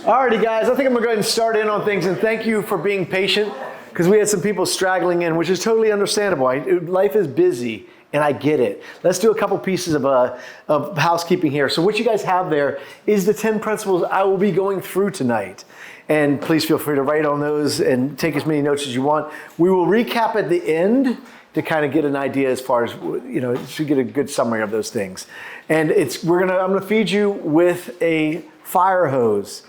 Alrighty, guys, I think I'm gonna go ahead and start in on things, and thank you for being patient, because we had some people straggling in, which is totally understandable. Life is busy, and I get it. Let's do a couple pieces of housekeeping here. So what you guys have there is the 10 principles I will be going through tonight. And please feel free to write on those and take as many notes as you want. We will recap at the end to kind of get an idea as far as, to get a good summary of those things. And I'm gonna feed you with a fire hose.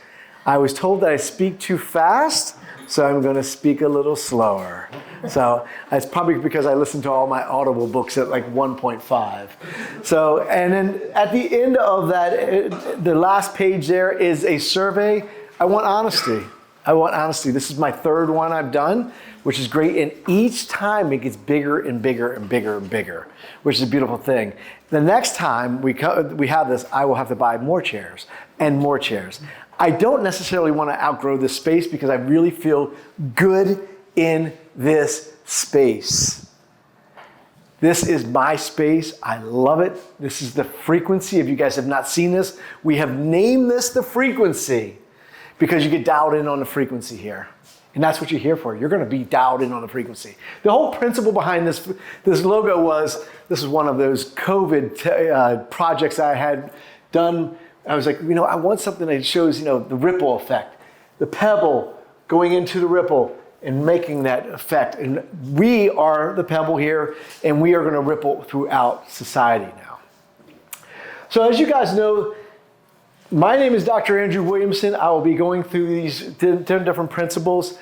I was told that I speak too fast, so I'm gonna speak a little slower. So it's probably because I listen to all my Audible books at like 1.5. So, and then at the end of that, the last page there is a survey. I want honesty. This is my third one I've done, which is great. And each time it gets bigger and bigger and bigger and bigger, which is a beautiful thing. The next time we have this, I will have to buy more chairs and more chairs. I don't necessarily want to outgrow this space because I really feel good in this space. This is my space. I love it. This is the frequency. If you guys have not seen this, we have named this the frequency because you get dialed in on the frequency here. And that's what you're here for. You're going to be dialed in on the frequency. The whole principle behind this logo was, this is one of those COVID projects I had done. I was like, I want something that shows, the ripple effect, the pebble going into the ripple and making that effect. And we are the pebble here, and we are going to ripple throughout society now. So as you guys know, my name is Dr. Andrew Williamson. I will be going through these 10 different principles.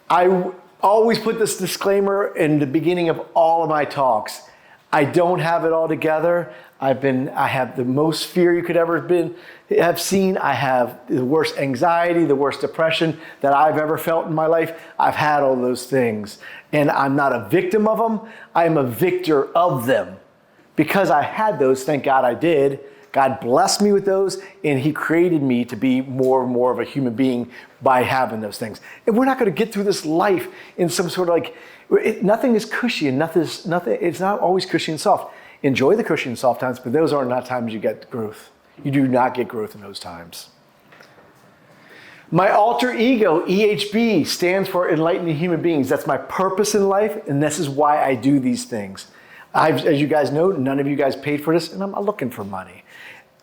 I always put this disclaimer in the beginning of all of my talks. I don't have it all together. I have the most fear you could ever have seen. I have the worst anxiety, the worst depression that I've ever felt in my life. I've had all those things. And I'm not a victim of them. I'm a victor of them. Because I had those, thank God I did. God blessed me with those, and He created me to be more and more of a human being by having those things. And we're not going to get through this life in some sort of nothing is cushy, and it's not always cushy and soft. Enjoy the cushy and soft times, but those are not times you get growth. You do not get growth in those times. My alter ego, EHB, stands for Enlightening Human Beings. That's my purpose in life, and this is why I do these things. As you guys know, none of you guys paid for this, and I'm not looking for money.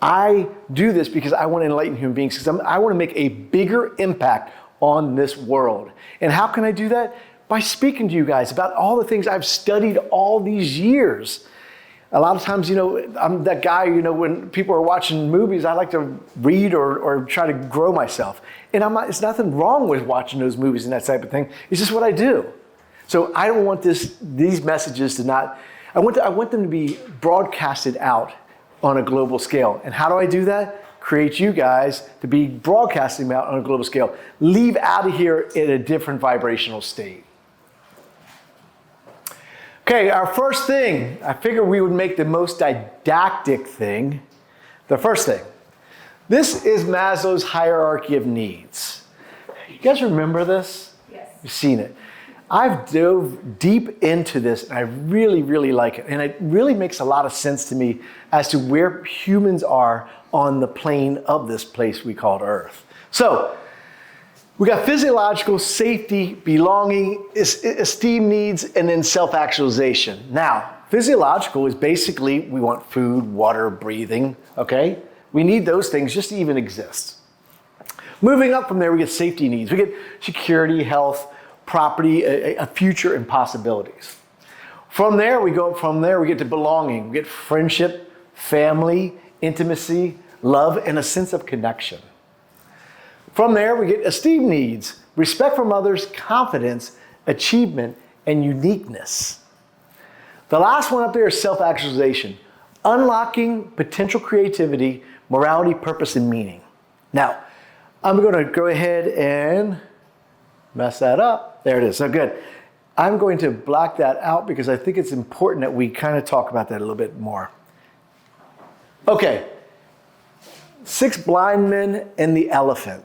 I do this because I want to enlighten human beings, because I want to make a bigger impact on this world. And how can I do that? By speaking to you guys about all the things I've studied all these years. A lot of times, I'm that guy, when people are watching movies, I like to read or try to grow myself. And it's nothing wrong with watching those movies and that type of thing. It's just what I do. So I don't want these messages to not, I want them to be broadcasted out on a global scale. And how do I do that? Create you guys to be broadcasting them out on a global scale. Leave out of here in a different vibrational state. Okay, our first thing, I figured we would make the most didactic thing. The first thing, this is Maslow's hierarchy of needs. You guys remember this? Yes. You've seen it. I've dove deep into this, and I really, really like it. And it really makes a lot of sense to me as to where humans are on the plane of this place we call Earth. So, we got physiological, safety, belonging, esteem needs, and then self-actualization. Now, physiological is basically we want food, water, breathing, okay? We need those things just to even exist. Moving up from there, we get safety needs. We get security, health, property, a future, and possibilities. From there, we get to belonging. We get friendship, family, intimacy, love, and a sense of connection. From there, we get esteem needs, respect from others, confidence, achievement, and uniqueness. The last one up there is self-actualization, unlocking potential creativity, morality, purpose, and meaning. Now, I'm going to go ahead and mess that up. There it is. So good. I'm going to block that out because I think it's important that we kind of talk about that a little bit more. Okay. 6 blind men and the elephant.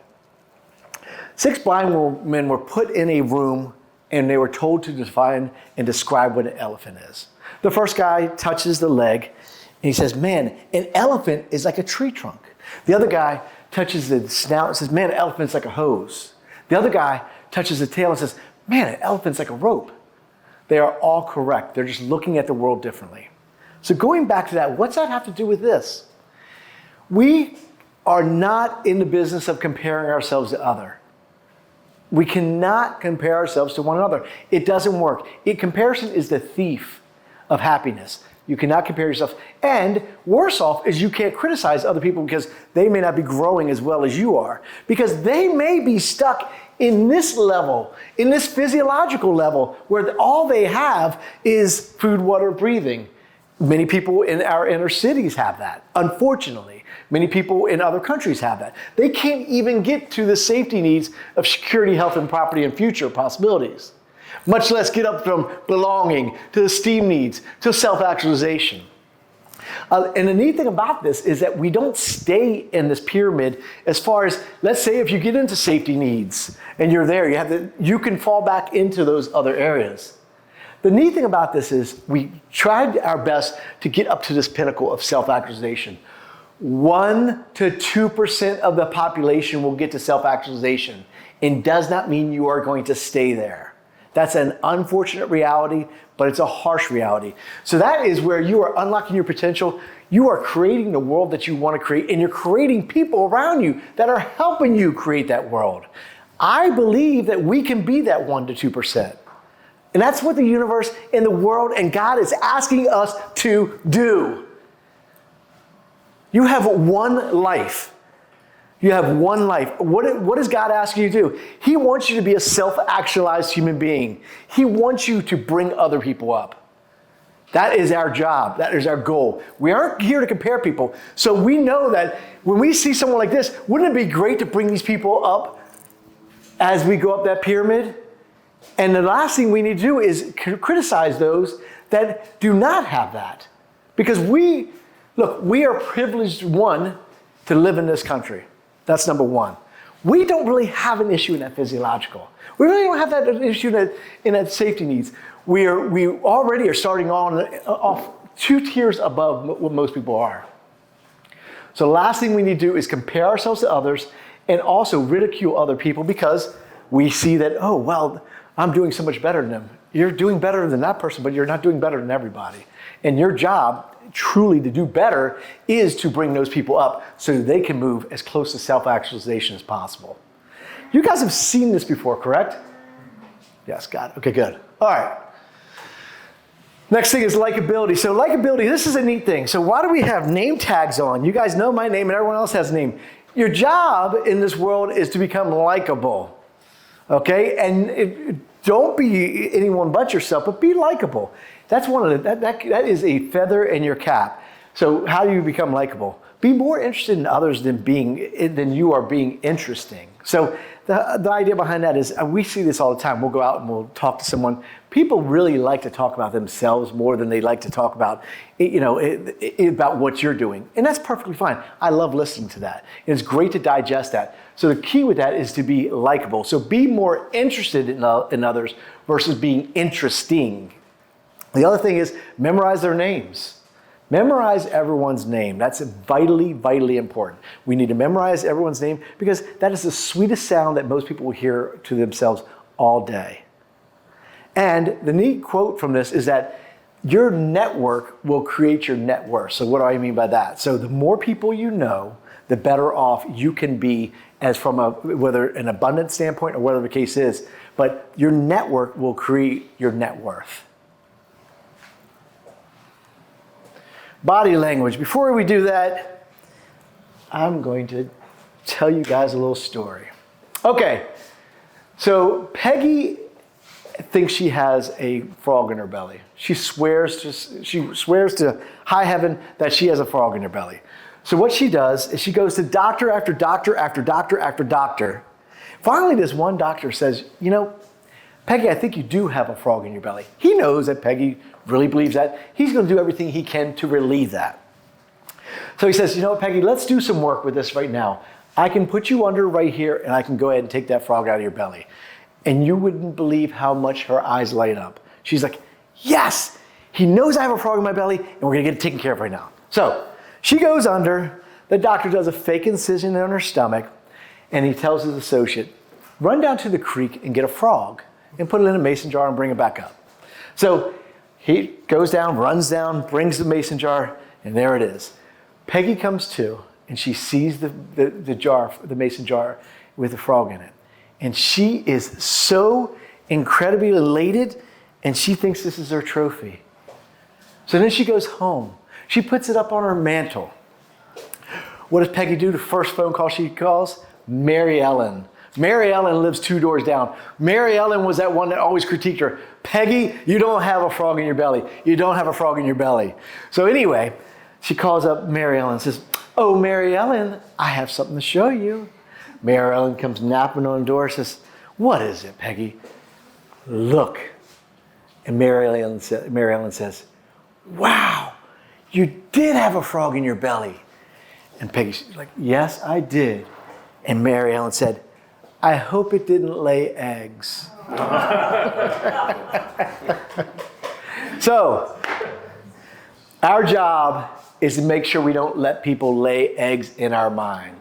6 blind men were put in a room and they were told to define and describe what an elephant is. The first guy touches the leg and he says, man, an elephant is like a tree trunk. The other guy touches the snout and says, man, an elephant's like a hose. The other guy touches the tail and says, man, an elephant's like a rope. They are all correct. They're just looking at the world differently. So going back to that, what's that have to do with this? We are not in the business of comparing ourselves to others. We cannot compare ourselves to one another. It doesn't work. Comparison is the thief of happiness. You cannot compare yourself. And worse off is you can't criticize other people because they may not be growing as well as you are. Because they may be stuck in this level, in this physiological level, where all they have is food, water, breathing. Many people in our inner cities have that, unfortunately. Many people in other countries have that. They can't even get to the safety needs of security, health, and property and future possibilities, much less get up from belonging to esteem needs to self-actualization. And the neat thing about this is that we don't stay in this pyramid as far as, let's say if you get into safety needs and you're there, you can fall back into those other areas. The neat thing about this is we tried our best to get up to this pinnacle of self-actualization. 1 to 2% of the population will get to self-actualization, and does not mean you are going to stay there. That's an unfortunate reality, but it's a harsh reality. So that is where you are unlocking your potential. You are creating the world that you want to create, and you're creating people around you that are helping you create that world. I believe that we can be that 1 to 2%. And that's what the universe and the world and God is asking us to do. You have one life. You have one life. What is God asking you to do? He wants you to be a self-actualized human being. He wants you to bring other people up. That is our job. That is our goal. We aren't here to compare people. So we know that when we see someone like this, wouldn't it be great to bring these people up as we go up that pyramid? And the last thing we need to do is criticize those that do not have that. Because we are privileged, one, to live in this country. That's number one. We don't really have an issue in that physiological. We really don't have that issue in that safety needs. We already are starting off 2 tiers above what most people are. So the last thing we need to do is compare ourselves to others and also ridicule other people because we see that, oh, well, I'm doing so much better than them. You're doing better than that person, but you're not doing better than everybody. And your job truly to do better is to bring those people up so that they can move as close to self-actualization as possible. You guys have seen this before, correct? Yes, got it. Okay, good. All right. Next thing is likability. So likability, this is a neat thing. So why do we have name tags on? You guys know my name and everyone else has a name. Your job in this world is to become likable. Okay? And don't be anyone but yourself, but be likable. That's that is a feather in your cap. So how do you become likable? Be more interested in others than you are being interesting. So the idea behind that is, we see this all the time. We'll go out and we'll talk to someone. People really like to talk about themselves more than they like to talk about, about what you're doing. And that's perfectly fine. I love listening to that. And it's great to digest that. So the key with that is to be likable. So be more interested in others versus being interesting. The other thing is memorize their names. Memorize everyone's name. That's vitally, vitally important. We need to memorize everyone's name because that is the sweetest sound that most people will hear to themselves all day. And the neat quote from this is that your network will create your net worth. So what do I mean by that? So the more people you know, the better off you can be as from whether an abundance standpoint or whatever the case is. But your network will create your net worth. Body language. Before we do that, I'm going to tell you guys a little story. Okay, so Peggy thinks she has a frog in her belly. She swears to high heaven that she has a frog in her belly. So what she does is she goes to doctor after doctor after doctor after doctor. Finally, this one doctor says, Peggy, I think you do have a frog in your belly. He knows that Peggy really believes that. He's going to do everything he can to relieve that. So he says, Peggy, let's do some work with this right now. I can put you under right here and I can go ahead and take that frog out of your belly. And you wouldn't believe how much her eyes light up. She's like, yes, he knows I have a frog in my belly and we're going to get it taken care of right now. So she goes under. the doctor does a fake incision in her stomach, and he tells his associate, run down to the creek and get a frog and put it in a mason jar and bring it back up. So he goes down, runs down, brings the mason jar, and there it is. Peggy comes to, and she sees the jar, the mason jar with the frog in it. And she is so incredibly elated, and she thinks this is her trophy. So then she goes home. She puts it up on her mantle. What does Peggy do? The first phone call she calls? Mary Ellen. Mary Ellen lives 2 doors down. Mary Ellen was that one that always critiqued her. Peggy, you don't have a frog in your belly. You don't have a frog in your belly. So anyway, she calls up Mary Ellen and says, oh, Mary Ellen, I have something to show you. Mary Ellen comes napping on the door and says, what is it, Peggy? Look. And Mary Ellen says, wow, you did have a frog in your belly. And Peggy's like, yes, I did. And Mary Ellen said, I hope it didn't lay eggs. So, our job is to make sure we don't let people lay eggs in our mind.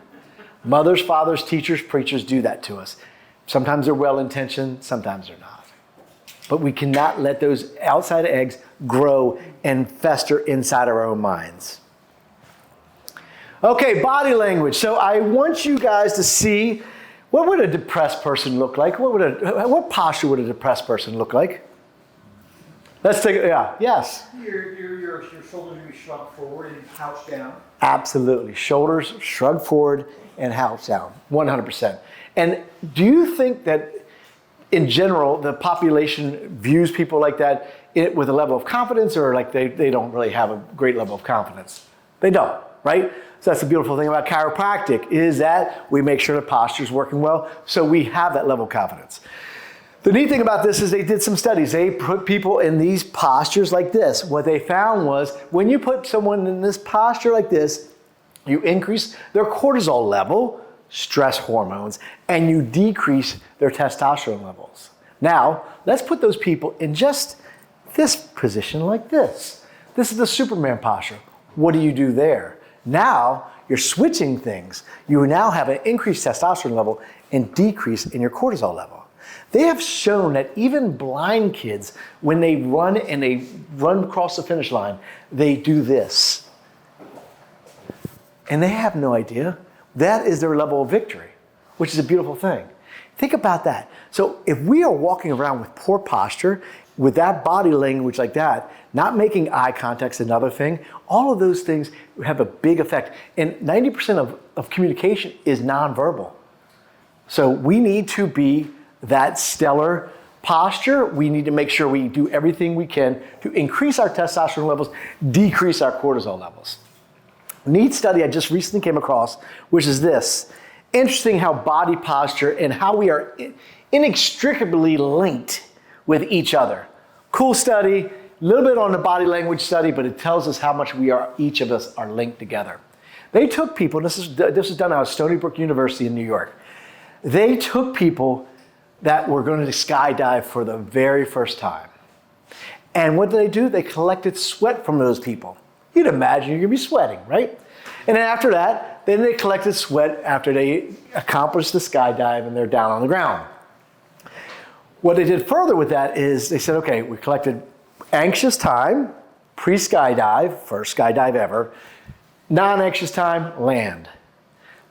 Mothers, fathers, teachers, preachers do that to us. Sometimes they're well-intentioned, sometimes they're not. But we cannot let those outside eggs grow and fester inside our own minds. Okay, body language. So I want you guys to see, what would a depressed person look like? What posture would a depressed person look like? Let's take it, yeah, yes. Your shoulders will be shrugged forward and couch down. Absolutely. Shoulders shrugged forward and house down, 100%. And do you think that in general, the population views people like that with a level of confidence, or like they don't really have a great level of confidence? They don't, right? So that's the beautiful thing about chiropractic, is that we make sure the posture is working well, so we have that level of confidence. The neat thing about this is they did some studies. They put people in these postures like this. What they found was when you put someone in this posture like this, you increase their cortisol level, stress hormones, and you decrease their testosterone levels. Now, let's put those people in just this position like this. This is the Superman posture. What do you do there? Now, you're switching things. You now have an increased testosterone level and decrease in your cortisol level. They have shown that even blind kids, when they run and they run across the finish line, they do this. And they have no idea. That is their level of victory, which is a beautiful thing. Think about that. So if we are walking around with poor posture, with that body language like that, not making eye contact is another thing, all of those things have a big effect. And 90% of communication is nonverbal. So we need to be that stellar posture. We need to make sure we do everything we can to increase our testosterone levels, decrease our cortisol levels. Neat study I just recently came across, which is this. Interesting how body posture and how we are inextricably linked with each other. Cool study, a little bit on the body language study, but it tells us how much each of us are linked together. They took people, this is done out of Stony Brook University in New York. They took people that were going to skydive for the very first time. And what did they do? They collected sweat from those people. You'd imagine you're going to be sweating, right? And then after that, then they collected sweat after they accomplished the skydive and they're down on the ground. What they did further with that is they said, okay, we collected anxious time, pre-skydive, first skydive ever, non-anxious time, land.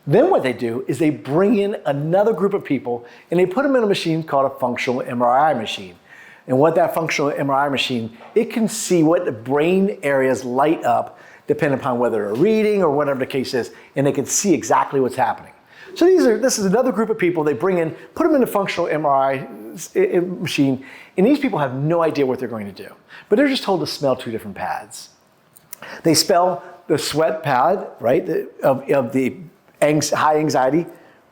Then what they do is they bring in another group of people and they put them in a machine called a functional MRI machine. And what that functional MRI machine, it can see what the brain areas light up depending upon whether they're reading or whatever the case is, and they can see exactly what's happening. So this is another group of people they bring in, put them in a functional MRI machine, and these people have no idea what they're going to do. But they're just told to smell 2 different pads. They smell the sweat pad, right, of the high anxiety,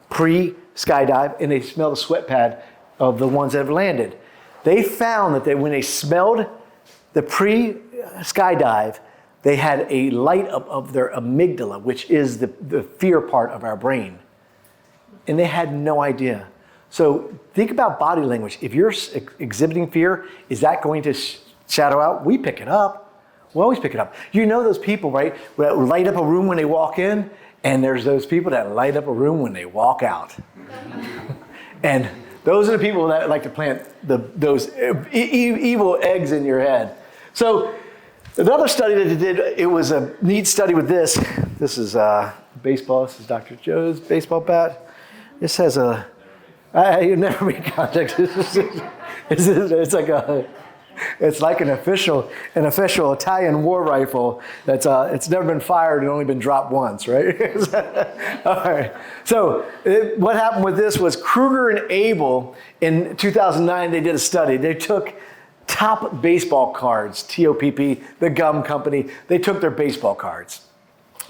pre-skydive, and they smell the sweat pad of the ones that have landed. They found that when they smelled the pre-skydive, they had a light up of their amygdala, which is the fear part of our brain. And they had no idea. So think about body language. If you're exhibiting fear, is that going to shadow out? We pick it up. We always pick it up. You know those people, right, that light up a room when they walk in, And there's those people that light up a room when they walk out. And those are the people that like to plant those evil eggs in your head. So another study that they did, it was a neat study with this. This is baseball. This is Dr. Joe's baseball bat. This has you never made contact. It's like an official Italian war rifle that's it's never been fired and only been dropped once, right? All right. So what happened with this was Kruger and Abel in 2009. They did a study. They took top baseball cards, TOPP, the gum company. They took their baseball cards.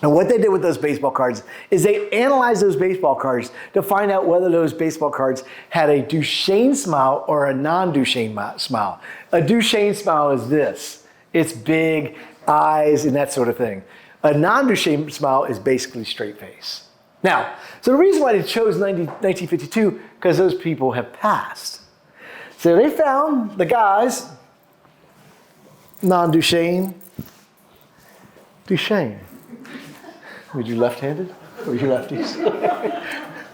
And what they did with those baseball cards is they analyzed those baseball cards to find out whether those baseball cards had a Duchenne smile or a non-Duchenne smile. A Duchenne smile is this. It's big eyes and that sort of thing. A non-Duchenne smile is basically straight face. Now, so the reason why they chose 1952, because those people have passed. So they found the guys, non-Duchenne, Duchenne. Were you left-handed? Were you lefties?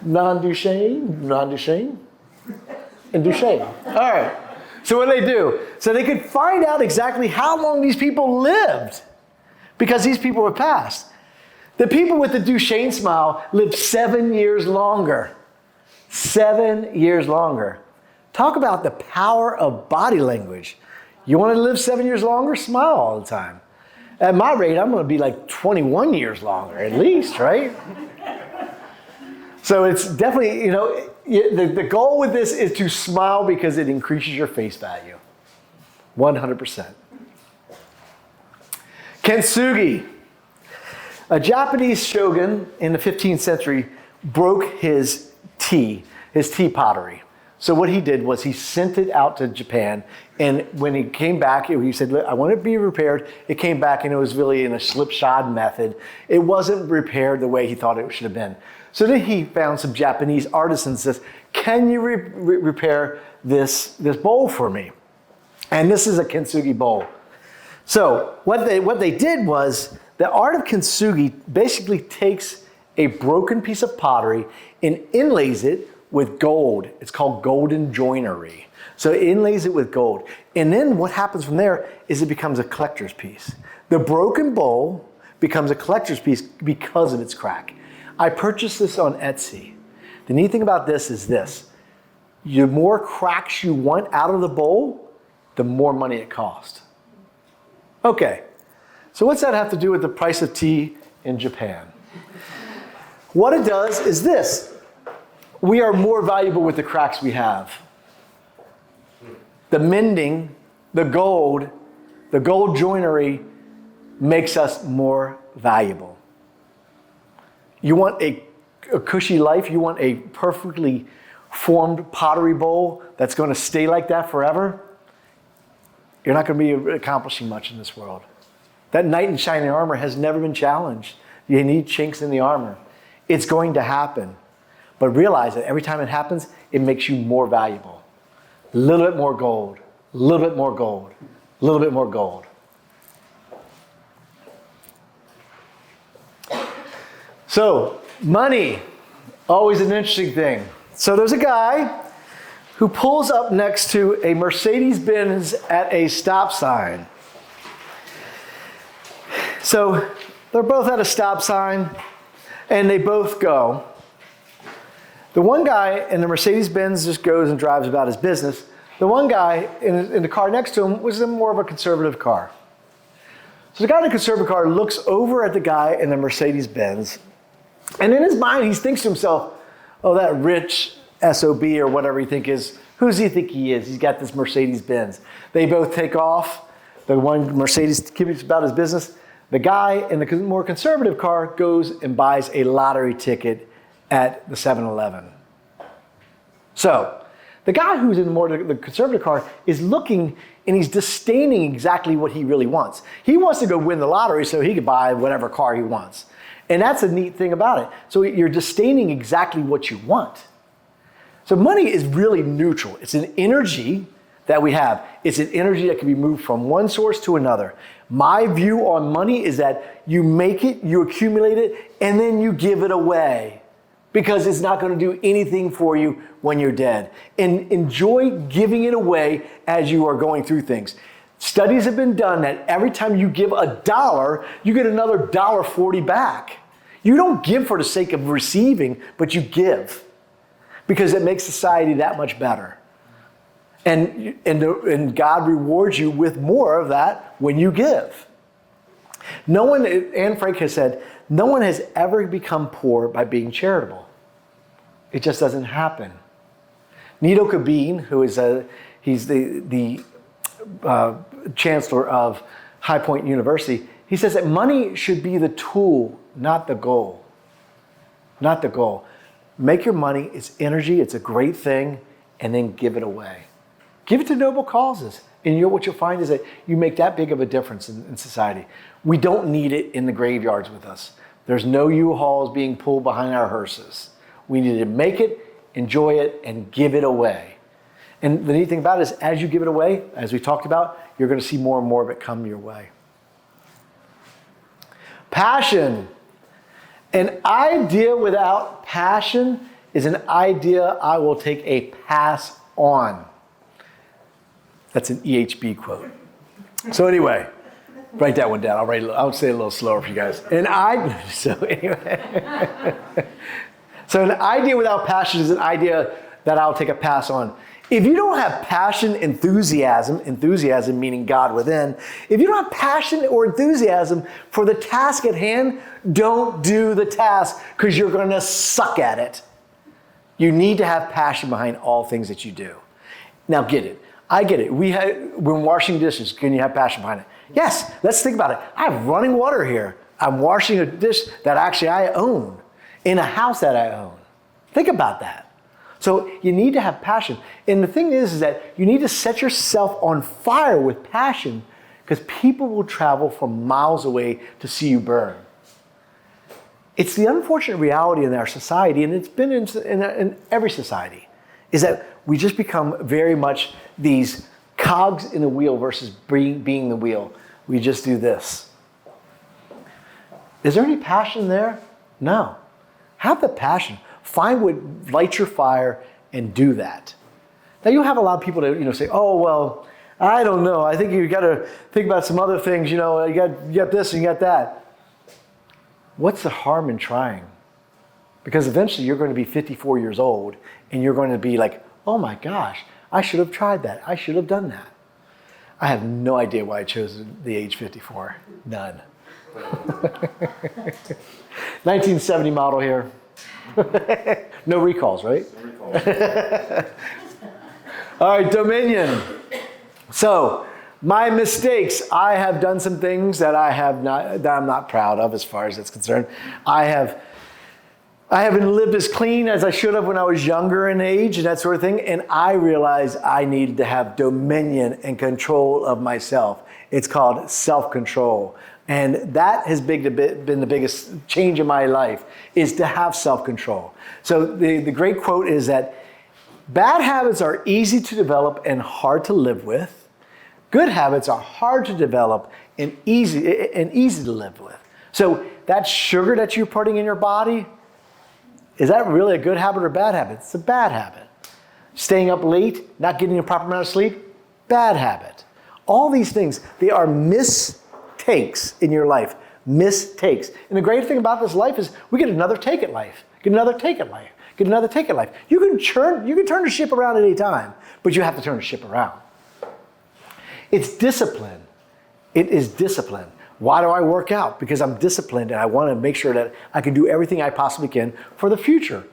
Non-Duchenne, and Duchenne. All right. So what did they do? So they could find out exactly how long these people lived because these people were passed. The people with the Duchenne smile lived 7 years longer. 7 years longer. Talk about the power of body language. You want to live 7 years longer? Smile all the time. At my rate, I'm going to be like 21 years longer at least, right? So it's definitely, the goal with this is to smile because it increases your face value. 100%. Kintsugi. A Japanese shogun in the 15th century broke his tea pottery. So what he did was he sent it out to Japan, and when he came back, he said, "Look, I want it to be repaired." It came back, and it was really in a slipshod method. It wasn't repaired the way he thought it should have been. So then he found some Japanese artisans and says, "Can you repair this bowl for me?" And this is a kintsugi bowl. So what they did was the art of kintsugi basically takes a broken piece of pottery and inlays it with gold. It's called golden joinery. So it inlays it with gold. And then what happens from there is it becomes a collector's piece. The broken bowl becomes a collector's piece because of its crack. I purchased this on Etsy. The neat thing about this is this. The more cracks you want out of the bowl, the more money it costs. Okay, so what's that have to do with the price of tea in Japan? What it does is this. We are more valuable with the cracks we have. The mending, the gold joinery makes us more valuable. You want a cushy life? You want a perfectly formed pottery bowl that's going to stay like that forever? You're not going to be accomplishing much in this world. That knight in shining armor has never been challenged. You need chinks in the armor. It's going to happen. But realize that every time it happens, it makes you more valuable. A little bit more gold, a little bit more gold, a little bit more gold. So, money, always an interesting thing. So there's a guy who pulls up next to a Mercedes-Benz at a stop sign. So they're both at a stop sign, and they both go. The one guy in the Mercedes-Benz just goes and drives about his business. The one guy in the car next to him was in more of a conservative car. So the guy in the conservative car looks over at the guy in the Mercedes-Benz, and in his mind, he thinks to himself, "Oh, that rich SOB or whatever he think is, who does he think he is? He's got this Mercedes-Benz." They both take off. The one Mercedes keeps about his business. The guy in the more conservative car goes and buys a lottery ticket at the 7-Eleven. So the guy who's in the conservative car is looking and he's disdaining exactly what he really wants. He wants to go win the lottery so he can buy whatever car he wants. And that's a neat thing about it. So you're disdaining exactly what you want. So money is really neutral. It's an energy that we have. It's an energy that can be moved from one source to another. My view on money is that you make it, you accumulate it, and then you give it away because it's not going to do anything for you when you're dead. And enjoy giving it away as you are going through things. Studies have been done that every time you give $1, you get another $1.40 back. You don't give for the sake of receiving, but you give because it makes society that much better. And God rewards you with more of that when you give. No one, Anne Frank has said, no one has ever become poor by being charitable. It just doesn't happen. Nido Kabin, who is he's the chancellor of High Point University, he says that money should be the tool, not the goal. Not the goal. Make your money, it's energy, it's a great thing, and then give it away. Give it to noble causes. And what you'll find is that you make that big of a difference in society. We don't need it in the graveyards with us. There's no U-Hauls being pulled behind our hearses. We need to make it, enjoy it, and give it away. And the neat thing about it is as you give it away, as we talked about, you're going to see more and more of it come your way. Passion. An idea without passion is an idea I will take a pass on. That's an EHB quote. So anyway, write that one down. I'll say it a little slower for you guys. So an idea without passion is an idea that I'll take a pass on. If you don't have passion, enthusiasm meaning God within, if you don't have passion or enthusiasm for the task at hand, don't do the task because you're going to suck at it. You need to have passion behind all things that you do. Now get it. I get it. When washing dishes, can you have passion behind it? Yes, let's think about it. I have running water here. I'm washing a dish that actually I own in a house that I own. Think about that. So you need to have passion. And the thing is that you need to set yourself on fire with passion because people will travel from miles away to see you burn. It's the unfortunate reality in our society, and it's been in every society, is that we just become very much these cogs in the wheel versus being the wheel. We just do this. Is there any passion there? No. Have the passion. Find what lights your fire and do that. Now you'll have a lot of people that say, "Oh well, I don't know. I think you got to think about some other things. You got this and you got that." What's the harm in trying? Because eventually you're going to be 54 years old and you're going to be like, "Oh my gosh, I should have tried that. I should have done that." I have no idea why I chose the age 54. None. 1970 model here. No recalls, right? No recalls. All right, dominion. So, my mistakes. I have done some things that I'm not proud of as far as it's concerned. I haven't lived as clean as I should have when I was younger in age and that sort of thing. And I realized I needed to have dominion and control of myself. It's called self-control. And that has been the biggest change in my life, is to have self-control. So the great quote is that bad habits are easy to develop and hard to live with. Good habits are hard to develop and easy to live with. So that sugar that you're putting in your body, is that really a good habit or a bad habit? It's a bad habit. Staying up late, not getting a proper amount of sleep, bad habit. All these things, they are mistakes in your life. Mistakes. And the great thing about this life is we get another take at life. Get another take at life. Get another take at life. You can turn the ship around at any time, but you have to turn the ship around. It's discipline. It is discipline. Why do I work out? Because I'm disciplined and I want to make sure that I can do everything I possibly can for the future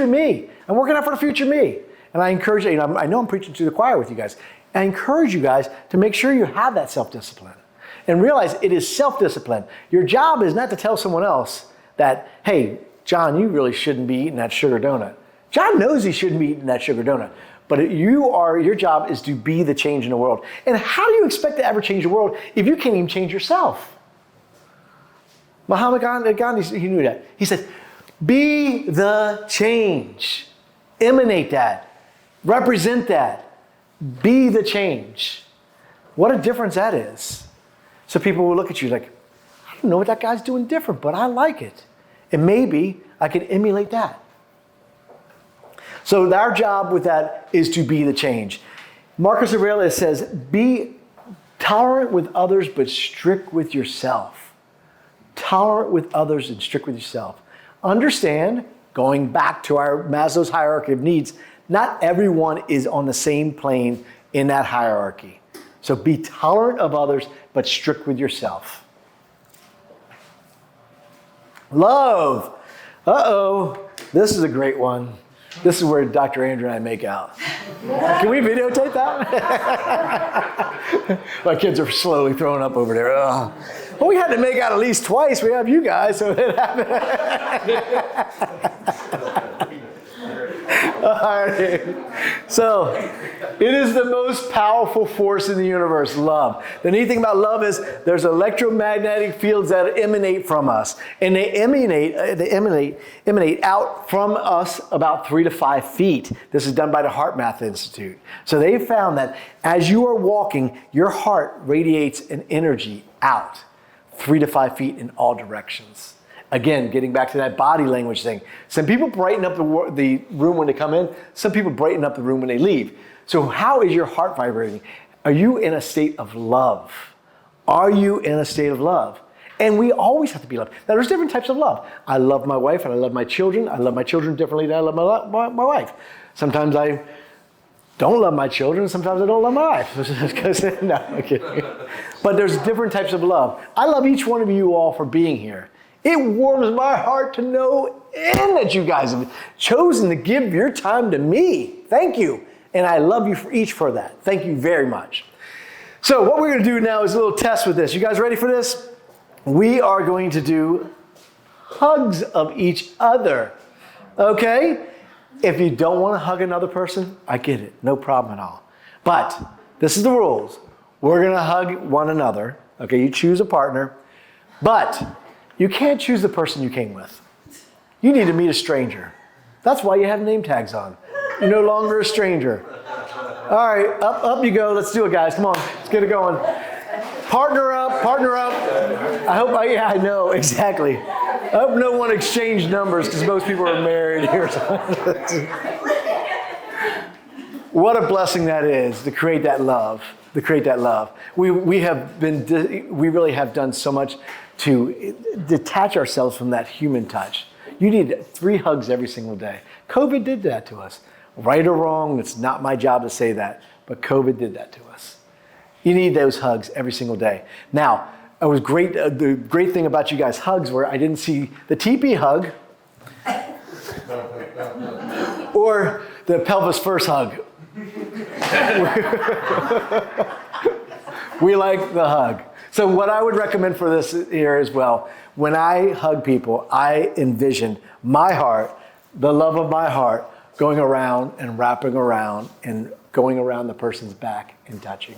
me. I'm working out for the future me. And I encourage you, I know I'm preaching to the choir with you guys. I encourage you guys to make sure you have that self-discipline and realize it is self-discipline. Your job is not to tell someone else that, "Hey, John, you really shouldn't be eating that sugar donut." John knows he shouldn't be eating that sugar donut. But your job is to be the change in the world. And how do you expect to ever change the world if you can't even change yourself? Mahatma Gandhi, he knew that. He said, be the change. Emanate that. Represent that. Be the change. What a difference that is. So people will look at you like, I don't know what that guy's doing different, but I like it. And maybe I can emulate that. So our job with that is to be the change. Marcus Aurelius says, be tolerant with others, but strict with yourself. Tolerant with others and strict with yourself. Understand, going back to our Maslow's hierarchy of needs, not everyone is on the same plane in that hierarchy. So be tolerant of others, but strict with yourself. Love. Uh-oh. This is a great one. This is where Dr. Andrew and I make out. Can we videotape that? My kids are slowly throwing up over there. Ugh. Well, we had to make out at least twice. We have you guys, so it happened. All right. So, it is the most powerful force in the universe, love. The neat thing about love is there's electromagnetic fields that emanate from us. And they emanate out from us about 3 to 5 feet. This is done by the Heart Math Institute. So they found that as you are walking, your heart radiates an energy out 3 to 5 feet in all directions. Again, getting back to that body language thing. Some people brighten up the room when they come in. Some people brighten up the room when they leave. So how is your heart vibrating? Are you in a state of love? Are you in a state of love? And we always have to be loved. Now, there's different types of love. I love my wife and I love my children. I love my children differently than I love my wife. Sometimes I don't love my children. Sometimes I don't love my wife. No, I'm kidding. But there's different types of love. I love each one of you all for being here. It warms my heart to know that you guys have chosen to give your time to me. Thank you. And I love you for each for that. Thank you very much. So what we're going to do now is a little test with this. You guys ready for this? We are going to do hugs of each other. Okay? If you don't want to hug another person, I get it. No problem at all. But this is the rules. We're going to hug one another. Okay, you choose a partner. But you can't choose the person you came with. You need to meet a stranger. That's why you have name tags on. You're no longer a stranger. All right, up you go. Let's do it, guys. Come on, let's get it going. Partner up, partner up. Yeah, I know, exactly. I hope no one exchanged numbers because most people are married here. What a blessing that is to create that love, We really have done so much to detach ourselves from that human touch. You need 3 hugs every single day. COVID did that to us. Right or wrong, it's not my job to say that, but COVID did that to us. You need those hugs every single day. Now, it was great. The great thing about you guys' hugs were I didn't see the teepee hug or the pelvis first hug. We like the hug. So what I would recommend for this here as well, when I hug people, I envision my heart, the love of my heart, going around and wrapping around and going around the person's back and touching.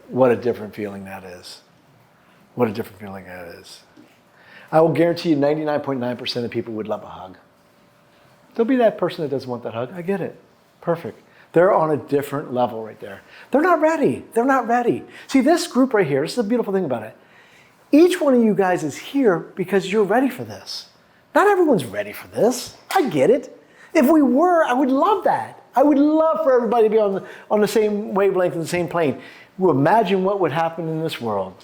What a different feeling that is. What a different feeling that is. I will guarantee you 99.9% of people would love a hug. There'll be that person that doesn't want that hug. I get it. Perfect. They're on a different level right there. They're not ready. They're not ready. See, this group right here, this is the beautiful thing about it. Each one of you guys is here because you're ready for this. Not everyone's ready for this. I get it. If we were, I would love that. I would love for everybody to be on the same wavelength and the same plane. Imagine what would happen in this world.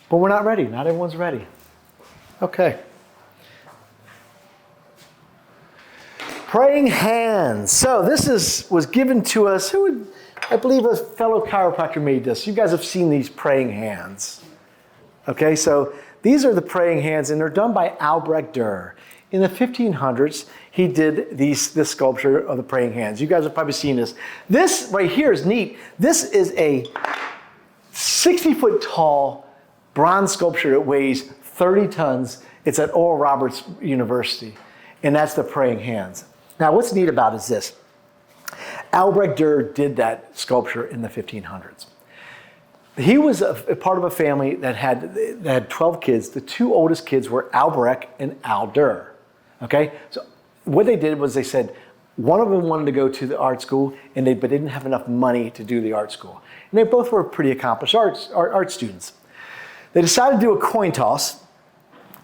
But we're not ready. Not everyone's ready. Okay. Praying hands. So this was given to us. I believe a fellow chiropractor made this. You guys have seen these praying hands. Okay, so these are the praying hands, and they're done by Albrecht Dürer. In the 1500s, he did this sculpture of the praying hands. You guys have probably seen this. This right here is neat. This is a 60-foot tall bronze sculpture that weighs 30 tons. It's at Oral Roberts University, and that's the praying hands. Now, what's neat about it is this. Albrecht Dürer did that sculpture in the 1500s. He was a part of a family that had 12 kids. The 2 oldest kids were Albrecht and Al Dürer. Okay? So what they did was they said, One of them wanted to go to the art school, but didn't have enough money to do the art school. And they both were pretty accomplished art students. They decided to do a coin toss,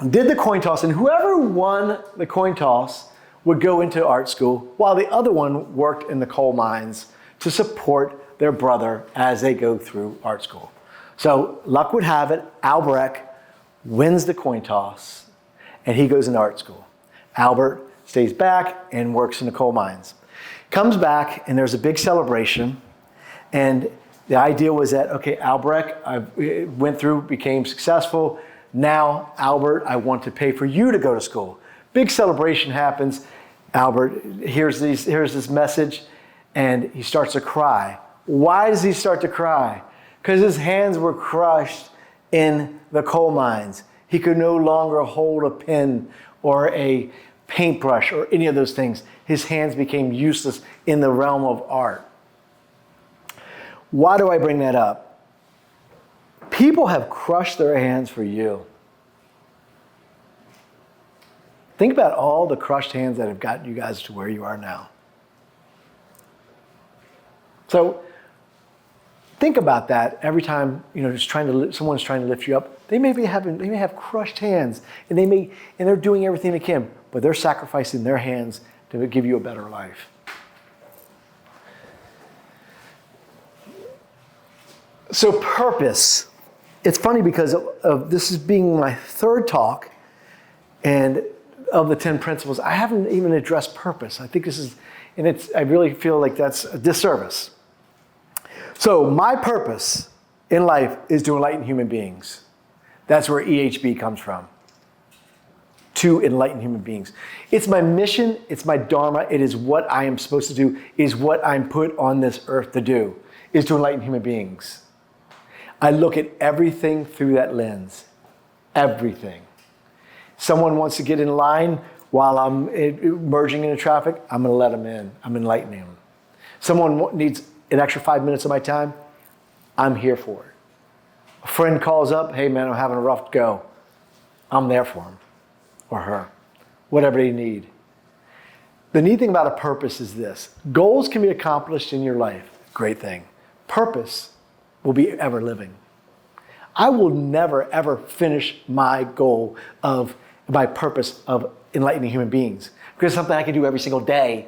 did the coin toss, and whoever won the coin toss would go into art school, while the other one worked in the coal mines to support their brother as they go through art school. So luck would have it, Albrecht wins the coin toss, and he goes into art school. Albert stays back and works in the coal mines. Comes back, and there's a big celebration, and the idea was that, okay, Albrecht, I went through, became successful. Now, Albert, I want to pay for you to go to school. Big celebration happens. Albert hears this message, and he starts to cry. Why does he start to cry? Because his hands were crushed in the coal mines. He could no longer hold a pen or a paintbrush or any of those things. His hands became useless in the realm of art. Why do I bring that up? People have crushed their hands for you. Think about all the crushed hands that have gotten you guys to where you are now. So think about that every time someone's trying to lift you up. They may have crushed hands, and they're doing everything they can, but they're sacrificing their hands to give you a better life. So purpose. It's funny because of this is being my third talk, and of the 10 principles, I haven't even addressed purpose. I think I really feel like that's a disservice. So my purpose in life is to enlighten human beings. That's where EHB comes from. To enlighten human beings. It's my mission, it's my dharma, it is what I am supposed to do, is what I'm put on this earth to do, is to enlighten human beings. I look at everything through that lens. Everything. Someone wants to get in line while I'm merging into traffic, I'm going to let them in. I'm enlightening them. Someone needs an extra 5 minutes of my time, I'm here for it. A friend calls up, hey man, I'm having a rough go. I'm there for him or her, whatever they need. The neat thing about a purpose is this. Goals can be accomplished in your life. Great thing. Purpose will be ever living. I will never, ever finish my goal of my purpose of enlightening human beings, because it's something I can do every single day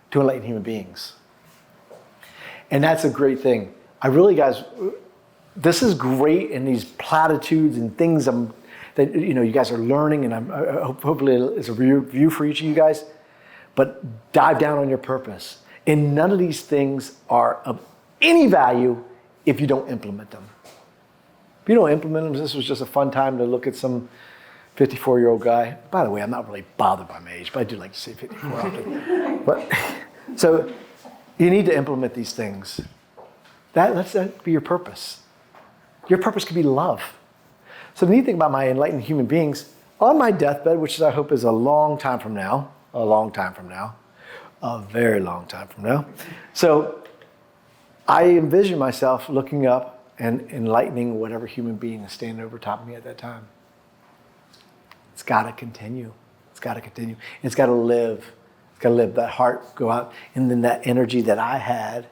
to enlighten human beings. And that's a great thing. Guys, this is great in these platitudes and things that you guys are learning, and hopefully it's a review for each of you guys. But dive down on your purpose. And none of these things are of any value if you don't implement them. If you don't implement them, this was just a fun time to look at some 54-year-old guy. By the way, I'm not really bothered by my age, but I do like to say 54 often. So you need to implement these things. Let that be your purpose. Your purpose could be love. So the neat thing about my enlightened human beings, on my deathbed, which I hope is a long time from now, a very long time from now. So I envision myself looking up and enlightening whatever human being is standing over top of me at that time. It's got to continue. It's got to continue. It's got to live. It's got to live. That heart go out, and then that energy that I had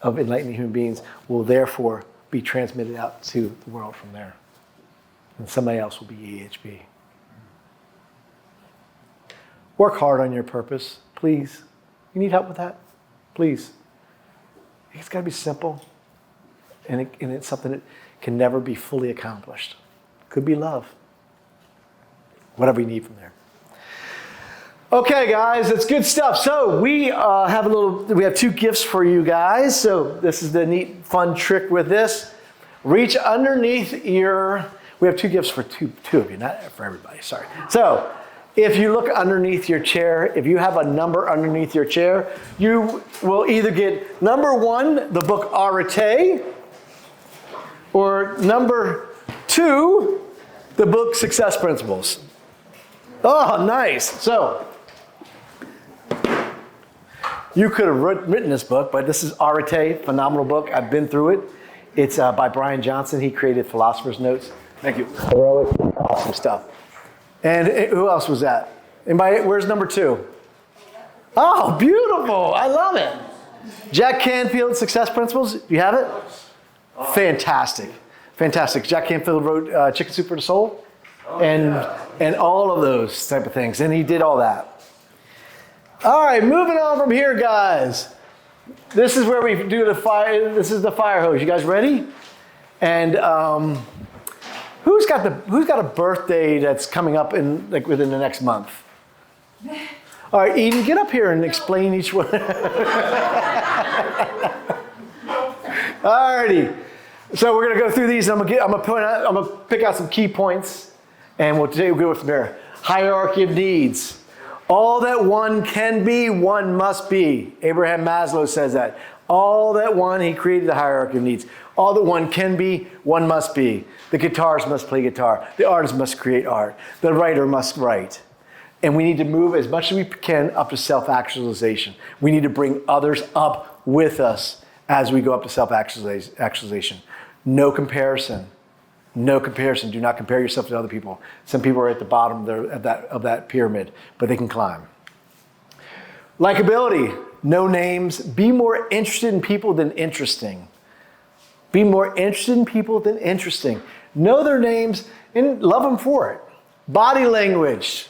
of enlightening human beings will therefore be transmitted out to the world from there. And somebody else will be EHB. Work hard on your purpose, please. You need help with that? Please. It's got to be simple, and it's something that can never be fully accomplished. Could be love. Whatever you need from there. Okay, guys, that's good stuff. So we have 2 gifts for you guys. So this is the neat, fun trick with this. Reach underneath we have 2 gifts for two of you, not for everybody, sorry. So if you look underneath your chair, if you have a number underneath your chair, you will either get number 1, the book Arete, or number 2, the book Success Principles. Oh, nice. So you could have written this book, but this is Arete, phenomenal book. I've been through it. It's by Brian Johnson. He created Philosopher's Notes. Thank you. Heroic, awesome stuff. And who else was that? Anybody? Where's number 2? Oh, beautiful. I love it. Jack Canfield, Success Principles. Do you have it? Fantastic. Fantastic. Jack Canfield wrote Chicken Soup for the Soul and all of those type of things. And he did all that. All right, moving on from here, guys. This is where we do the fire. This is the fire hose. You guys ready? And who's got a birthday that's coming up in like within the next month? All right, Eden, get up here and explain each one. All righty. So we're gonna go through these. And I'm gonna pick out some key points, and we'll go from there. Hierarchy of needs. All that one can be, one must be. Abraham Maslow says that. All that one, he created the hierarchy of needs. All that one can be, one must be. The guitarist must play guitar. The artist must create art. The writer must write. And we need to move as much as we can up to self-actualization. We need to bring others up with us as we go up to self-actualization. No comparison. No comparison. Do not compare yourself to other people. Some people are at the bottom of that pyramid, but they can climb. Likability. No names. Be more interested in people than interesting. Be more interested in people than interesting. Know their names and love them for it. Body language.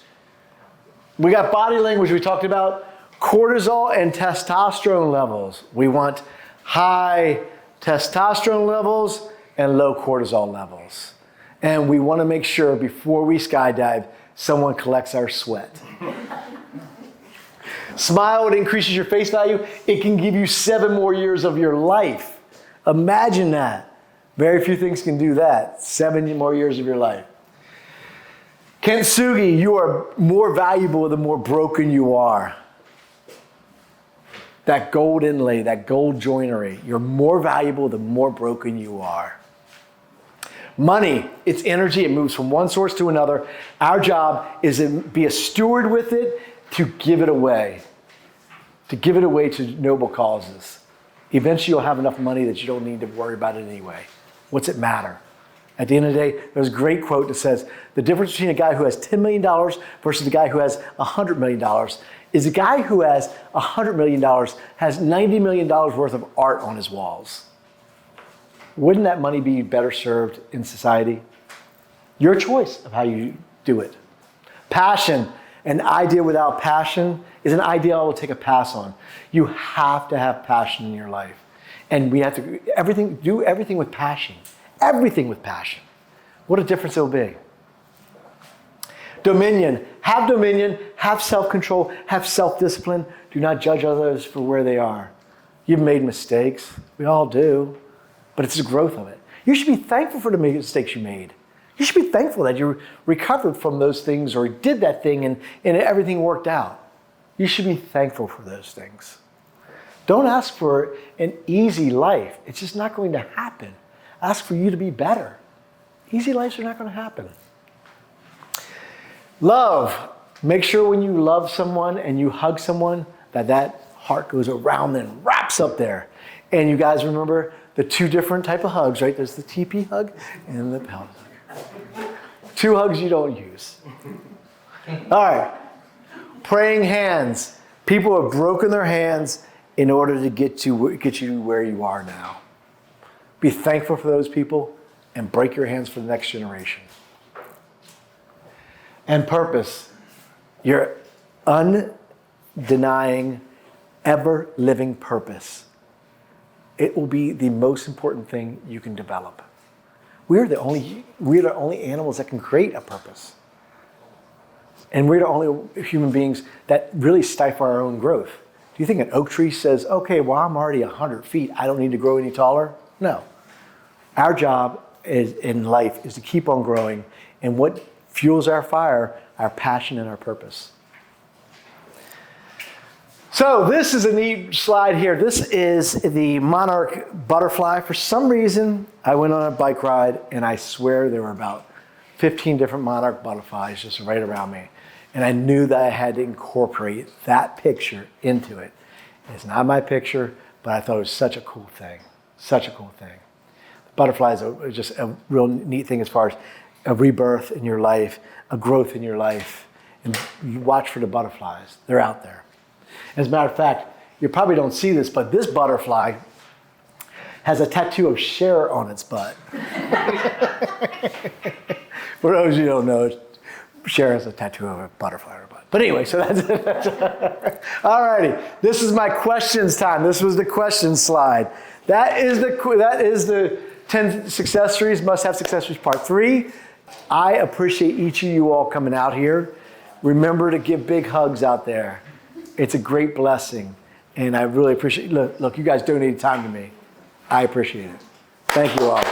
We got body language. We talked about cortisol and testosterone levels. We want high testosterone levels and low cortisol levels. And we want to make sure before we skydive, someone collects our sweat. Smile, it increases your face value. It can give you 7 more years of your life. Imagine that. Very few things can do that. 7 more years of your life. Kintsugi, you are more valuable the more broken you are. That gold inlay, that gold joinery, you're more valuable the more broken you are. Money, it's energy. It moves from one source to another. Our job is to be a steward with it, to give it away. To give it away to noble causes. Eventually you'll have enough money that you don't need to worry about it anyway. What's it matter? At the end of the day, there's a great quote that says, the difference between a guy who has $10 million versus the guy who has $100 million is the guy who has $100 million has $90 million worth of art on his walls. Wouldn't that money be better served in society? Your choice of how you do it. Passion. An idea without passion is an idea I will take a pass on. You have to have passion in your life. And we have to do everything with passion. Everything with passion. What a difference it will be. Dominion. Have self-control, have self-discipline. Do not judge others for where they are. You've made mistakes. We all do. But it's the growth of it. You should be thankful for the mistakes you made. You should be thankful that you recovered from those things or did that thing and everything worked out. You should be thankful for those things. Don't ask for an easy life. It's just not going to happen. Ask for you to be better. Easy lives are not going to happen. Love. Make sure when you love someone and you hug someone that heart goes around and wraps up there. And you guys remember the 2 different type of hugs, right? There's the TP hug and the pelvis hug. 2 hugs you don't use. All right. Praying hands. People have broken their hands in order to get you where you are now. Be thankful for those people and break your hands for the next generation. And purpose. Your undenying, ever-living purpose. It will be the most important thing you can develop. We're the only animals that can create a purpose. And we're the only human beings that really stifle our own growth. Do you think an oak tree says, okay, well, I'm already 100 feet. I don't need to grow any taller? No. Our job in life is to keep on growing. And what fuels our fire, our passion and our purpose. So this is a neat slide here. This is the monarch butterfly. For some reason, I went on a bike ride and I swear there were about 15 different monarch butterflies just right around me. And I knew that I had to incorporate that picture into it. It's not my picture, but I thought it was such a cool thing. Such a cool thing. Butterflies are just a real neat thing as far as a rebirth in your life, a growth in your life. And you watch for the butterflies. They're out there. As a matter of fact, you probably don't see this, but this butterfly has a tattoo of Cher on its butt. For those of you who don't know, Cher has a tattoo of a butterfly on her butt. But anyway, so that's it. All righty. This is my questions time. This was the questions slide. That is the 10 Successories, must-have Successories Part 3. I appreciate each of you all coming out here. Remember to give big hugs out there. It's a great blessing. And I really appreciate, look, you guys donated time to me. I appreciate it. Thank you all.